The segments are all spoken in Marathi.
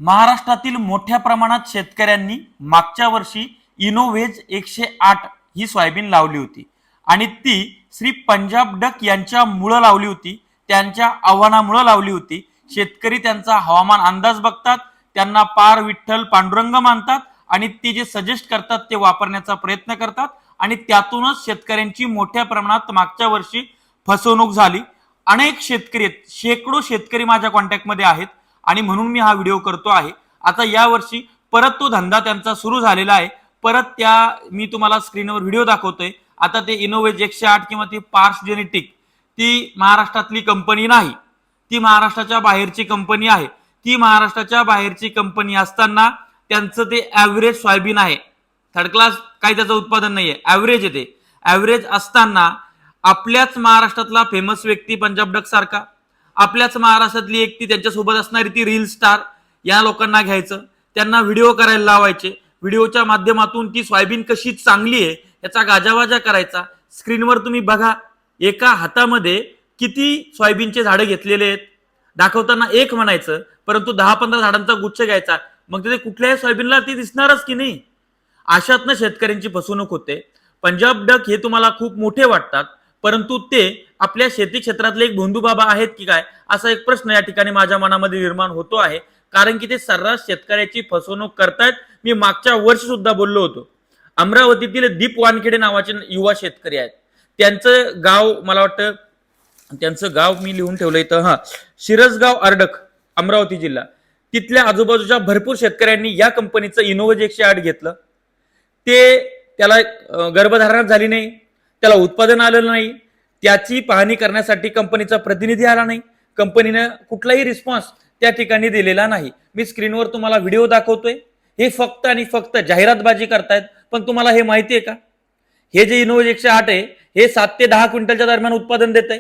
महाराष्ट्रातील मोठ्या प्रमाणात शेतकऱ्यांनी मागच्या वर्षी इनोव्हेज 108 ही सोयाबीन लावली होती आणि ती श्री पंजाब डक यांच्यामुळे लावली होती, त्यांच्या आव्हानामुळे लावली होती। शेतकरी त्यांचा हवामान अंदाज बघतात, त्यांना पार विठ्ठल पांडुरंग मानतात आणि ते जे सजेस्ट करतात ते वापरण्याचा प्रयत्न करतात आणि त्यातूनच शेतकऱ्यांची मोठ्या प्रमाणात मागच्या वर्षी फसवणूक झाली। अनेक शेतकरी शेकडो शेतकरी माझ्या कॉन्टॅक्ट मध्ये आहेत आणि म्हणून मी हा व्हिडिओ करतो आहे। आता या वर्षी परत तो धंदा त्यांचा सुरू झालेला आहे। परत त्या मी तुम्हाला स्क्रीनवर व्हिडिओ दाखवतोय। आता ते इनोव्हेज 108 किंवा ती पार्स जेनेटिक ती महाराष्ट्रातली कंपनी नाही, ती महाराष्ट्राच्या बाहेरची कंपनी आहे। ती महाराष्ट्राच्या बाहेरची कंपनी असताना त्यांचं ते ॲव्हरेज सोयाबीन आहे, थर्ड क्लास काही त्याचं उत्पादन नाहीये, ॲव्हरेज आहे। ते ॲव्हरेज असताना आपल्याच महाराष्ट्रातला फेमस व्यक्ती पंजाब डक सारखा, आपल्याच महाराष्ट्रातली एक ती त्यांच्यासोबत असणारी ती रील स्टार, या लोकांना घ्यायचं, त्यांना व्हिडिओ करायला लावायचे, व्हिडिओच्या माध्यमातून ती सोयाबीन कशी चांगली आहे याचा गाजावाजा करायचा। स्क्रीनवर तुम्ही बघा, एका हातामध्ये किती सोयाबीनचे झाडं घेतलेले आहेत, दाखवताना एक म्हणायचं परंतु 10-15 झाडांचा गुच्छ घ्यायचा, मग ते कुठल्याही सोयाबीनला ती दिसणारच की नाही। अशातनं शेतकऱ्यांची फसवणूक होते। पंजाब डक हे तुम्हाला खूप मोठे वाटतात, परंतु ते आपल्या शेती क्षेत्रातले एक भोंदू बाबा आहेत की काय असा एक प्रश्न या ठिकाणी माझ्या मनामध्ये निर्माण होतो आहे, कारण की ते सर्रास शेतकऱ्याची फसवणूक करतायत। मी मागच्या वर्षी सुद्धा बोललो होतो। अमरावतीतील दीप वानखेडे नावाचे युवा शेतकरी आहेत, त्यांचं गाव मला वाटतं, त्यांचं गाव मी लिहून ठेवलं इथं, शिरसगाव अर्डक, अमरावती जिल्हा। तिथल्या आजूबाजूच्या भरपूर शेतकऱ्यांनी या कंपनीचं इनोव्हेज 108 घेतलं, ते त्याला गर्भधारणा झाली नाही, त्याला उत्पादन आलेलं नाही, त्याची पाहणी करण्यासाठी कंपनीचा प्रतिनिधी आला नाही, कंपनीने कुठलाही रिस्पॉन्स त्या ठिकाणी दिलेला नाही। मी स्क्रीनवर तुम्हाला व्हिडिओ दाखवतोय, हे फक्त आणि फक्त जाहिरातबाजी करतायत। पण तुम्हाला हे माहिती आहे का, हे जे इनोव्हेज 108 आहे हे 7 ते 10 क्विंटलच्या दरम्यान उत्पादन देत आहे,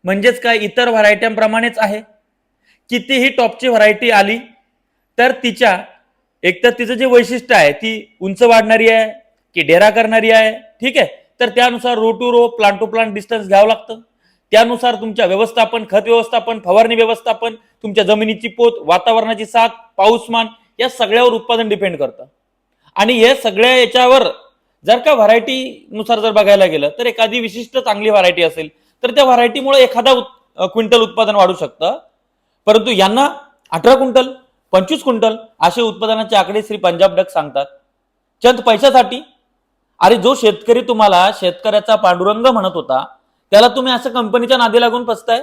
म्हणजेच काय इतर व्हरायट्यांप्रमाणेच आहे। कितीही टॉपची व्हरायटी आली तर तिच्या एकतर तिचं जे वैशिष्ट्य आहे, ती उंच वाढणारी आहे की डेरा करणारी आहे, ठीक आहे, तर त्यानुसार row to row plant to plant distance घ्यावं लागतं। त्यानुसार तुमच्या व्यवस्थापन, खत व्यवस्थापन, फवारणी व्यवस्थापन, तुमच्या जमिनीची पोत, वातावरणाची साथ, पाऊसमान, या सगळ्यावर उत्पादन डिपेंड करतं। आणि हे सगळ्या याच्यावर जर का व्हरायटी नुसार जर बघायला गेलं तर एखादी विशिष्ट चांगली व्हरायटी असेल तर त्या व्हरायटीमुळे एखादा क्विंटल उत्पादन वाढू शकतं, परंतु यांना 18 क्विंटल 25 क्विंटल असे उत्पादनाचे आकडे श्री पंजाब डक सांगतात चंद पैशासाठी। अरे जो शेतकरी तुम्हाला शेतकऱ्याचा पांडुरंग म्हणत होता त्याला तुम्ही असं कंपनीच्या नादी लागून फसताय।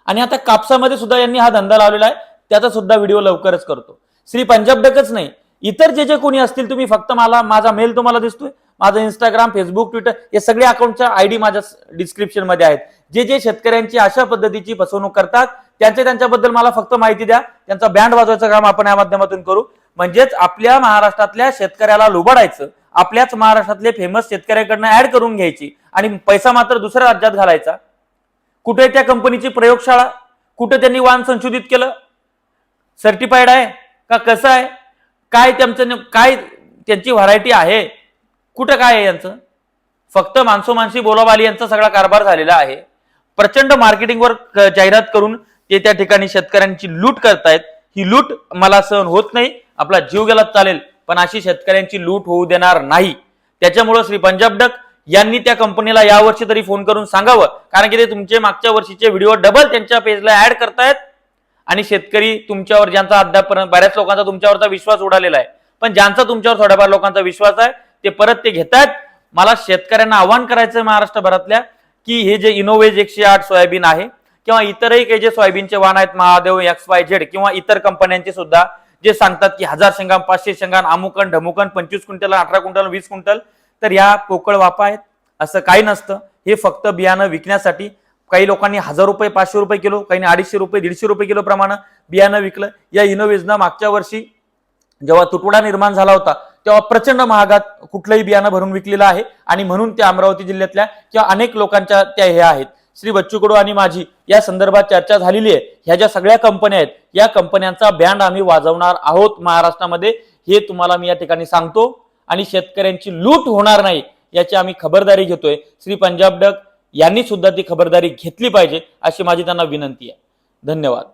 आणि आता कापसामध्ये सुद्धा यांनी हा धंदा लावलेला आहे, त्याचा सुद्धा व्हिडिओ लवकरच करतो। श्री पंजाब डकच नाही, इतर जे जे कोणी असतील, तुम्ही फक्त मला माझा मेल तुम्हाला दिसतोय, माझं इंस्टाग्राम, फेसबुक, ट्विटर हे सगळे अकाउंटच्या आयडी माझ्या डिस्क्रिप्शन मध्ये आहेत। जे जे शेतकऱ्यांची अशा पद्धतीची फसवणूक करतात त्यांच्याबद्दल मला फक्त माहिती द्या, त्यांचा बँड वाजवायचं काम आपण या माध्यमातून करू। म्हणजेच आपल्या महाराष्ट्रातल्या शेतकऱ्याला लुबाडायचं, आपल्याच महाराष्ट्रातले फेमस शेतकऱ्याकडनं ऍड करून घ्यायची आणि पैसा मात्र दुसऱ्या राज्यात घालायचा। कुठे त्या कंपनीची प्रयोगशाळा, कुठे त्यांनी वाण संशोधित केलं, सर्टिफाईड आहे का कसं आहे, काय त्यांची व्हरायटी आहे, कुठं काय आहे यांचं, फक्त माणसोमाणशी बोलाबाली यांचा सगळा कारभार झालेला आहे। प्रचंड मार्केटिंगवर जाहिरात करून ते त्या ठिकाणी शेतकऱ्यांची लूट करतायत। ही लूट मला सहन होत नाही, आपला जीव गेला चालेल पण अशी शेतकऱ्यांची लूट होऊ देणार नाही। त्याच्यामुळे श्री पंजाब डक यांनी त्या कंपनीला यावर्षी तरी फोन करून सांगावं, कारण की ते तुमचे मागच्या वर्षीचे व्हिडिओ डबल त्यांच्या पेजला ऍड करतायत आणि शेतकरी तुमच्यावर, ज्यांचा अद्यापर्यंत बऱ्याच लोकांचा तुमच्यावरचा विश्वास उडालेला आहे, पण ज्यांचा तुमच्यावर थोडाफार लोकांचा विश्वास आहे ते परत ते घेतायत। मला शेतकऱ्यांना आवाहन करायचं महाराष्ट्रभरातल्या की हे जे इनोव्हेज 108 सोयाबीन आहे किंवा इतरही काही जे सोयाबीनचे वाण आहेत, महादेव, XYZ किंवा इतर कंपन्यांचे सुद्धा, जे सांगतात की 1000 शेंगा 500 शेंगा अमुकन ढमुकन 25 क्विंटल 18 क्विंटल 20 क्विंटल, तर या पोकळ वापा आहेत, असं काही नसतं। हे फक्त बियाणं विकण्यासाठी काही लोकांनी 1000 रुपये 500 रुपये किलो, काही 250 रुपये 150 रुपये किलो प्रमाणे बियाणं विकलं। या इनोव्हेजनं मागच्या वर्षी जेव्हा तुटवडा निर्माण झाला होता तेव्हा प्रचंड महागात कुठलंही बियाणं भरून विकलेलं आहे आणि म्हणून त्या अमरावती जिल्ह्यातल्या किंवा अनेक लोकांच्या त्या हे आहेत। श्री बच्चू कडू आणि माझी या संदर्भात चर्चा झालेली आहे। ह्या ज्या सगळ्या कंपन्या आहेत या कंपन्यांचा बँड आम्ही वाजवणार आहोत महाराष्ट्रामध्ये, हे तुम्हाला मी या ठिकाणी सांगतो। आणि शेतकऱ्यांची लूट होणार नाही याची आम्ही खबरदारी घेतोय। श्री पंजाब डक यांनी सुद्धा ती खबरदारी घेतली पाहिजे अशी माझी त्यांना विनंती आहे। धन्यवाद।